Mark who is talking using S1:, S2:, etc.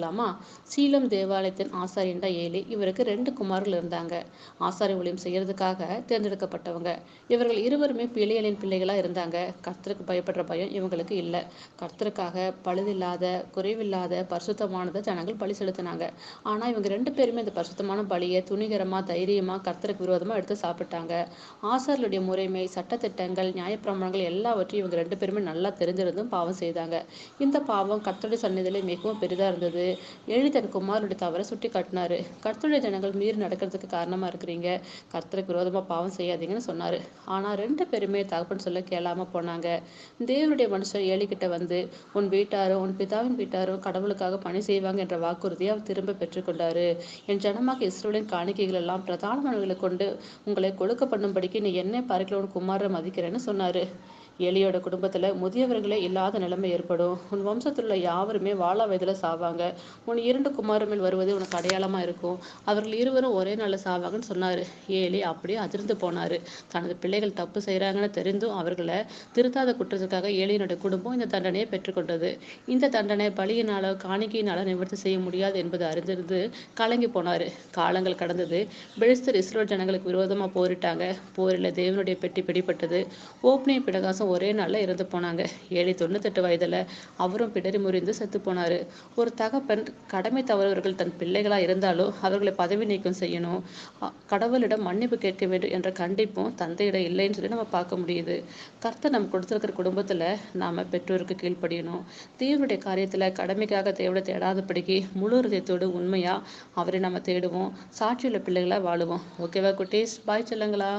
S1: தெரிஞ்சுக்கலாமா? சீலம் தேவாலயத்தின் ஆசாரியன் தான் ஏலி. இவருக்கு 2 குமாரர்கள் இருந்தாங்க. ஆசாரிய ஊழியம் செய்யறதுக்காக தேர்ந்தெடுக்கப்பட்டவங்க. இவர்கள் இருவருமே பிளியலின் பிள்ளைகளா இருந்தாங்க. கர்த்தருக்கு பயப்படுற பயம் இவங்களுக்கு இல்ல. கர்த்தருக்காக பழுதில்லாத, குறைவில்லாத, பரிசுத்தமானத ஜனங்கள் பலி செலுத்தினாங்க. ஆனா இவங்க 2 பேருமே இந்த பரிசுத்தமான பலியை துணிகரமா, தைரியமா, கர்த்தருக்கு விரோதமா எடுத்து சாப்பிட்டாங்க. ஆசாரியருடைய முறைமை, சட்டதிட்டங்கள், நியாயப்பிரமாணங்கள் எல்லாவற்றையும் இவங்க 2 பேருமே நல்லா தெரிஞ்சிருந்தும் பாவம் செய்தாங்க. இந்த பாவம் கர்த்தருடைய சந்நிதியிலே மிகவும் பெரிதா இருந்தது. ஏலி தன் குமாரனுடைய தவறை சுட்டி காட்டினாரு. கர்த்தருடைய ஜனங்கள் மீறி நடக்கிறதுக்கு காரணமா இருக்கிறீங்க. கர்த்தருக்கு விரோதமா பாவம் செய்யாதீங்கன்னு சொன்னாரு. ஆனா 2 பேருமே தகப்பன் சொல்ல கேளாம போனாங்க. தேவனுடைய மனுஷர் ஏலி கிட்ட வந்து, உன் வீட்டாரும் உன் பிதாவின் வீட்டாரும் கடவுளுக்காக பணி செய்வாங்க என்ற வாக்குறுதியை அவர் திரும்ப பெற்றுக்கொண்டாரு. என் ஜனமாக இஸ்ரவேலின் காணிக்கைகள் எல்லாம் பிரதானமானவர்களை கொண்டு உங்களை கொழுக்க பண்ணும்படிக்கு நீ என்னை பார்க்கிற உன் குமாரரை மதிக்கிறேன்னு சொன்னாரு. ஏலியோட குடும்பத்துல முதியவர்களே இல்லாத நிலைமை ஏற்படும். உன் வம்சத்தில் உள்ள யாவருமே வாளா வயதுல சாவாங்க. உன் 2 குமாரர்கள் வருவது உனக்கு அடையாளமா இருக்கும். அவர்கள் இருவரும் ஒரே நாள்ல சாவாங்கன்னு சொன்னாரு. ஏலி அப்படியே அதிர்ந்து போனாரு. தனது பிள்ளைகள் தப்பு செய்யறாங்கன்னு தெரிந்தும் அவர்களை திருத்தாத குற்றத்துக்காக ஏலியினுடைய குடும்பம் இந்த தண்டனையை பெற்றுக்கொண்டது. இந்த தண்டனை பலியினாலோ காணிக்கையினாலோ நிவர்த்தி செய்ய முடியாது என்பது அறிந்திருந்து கலங்கி போனாரு. காலங்கள் கடந்தது. பெலிஸ்தர் இஸ்ரவேல் ஜனங்களுக்கு விரோதமா போரிட்டாங்க. போரில் தேவனுடைய பெட்டி பிடிபட்டது. ஓப்னியும் பினகாசும் ஒரே நாள்ல இறந்து போனாங்க. ஏலி 98 வயதுல அவரும் பிடரி முறிந்து செத்து போனாரு. ஒரு தகப்பன் கடமை தவறுவர்கள் தன் பிள்ளைகளா இருந்தாலும் அவர்களை பதவி நீக்கம் செய்யணும், கடவுளிடம் மன்னிப்பு கேட்க வேண்டும் என்ற கண்டிப்பும் தந்தையிடம் இல்லைன்னு சொல்லி நம்ம பார்க்க முடியுது. கர்த்தர் நம்ம கொடுத்திருக்கிற குடும்பத்துல நாம பெற்றோருக்கு கீழ்ப்படியணும். தேவனுடைய காரியத்துல கடமைக்காக தேவனை தேடாதபடிக்கு முழு ஹൃദயத்தோடு உண்மையா அவரை நம்ம தேடுவோம். சாட்சியுள்ள பிள்ளைகளா வாழுவோம். ஓகேவா குட்டீஸ்? பாய் செல்லுங்களா.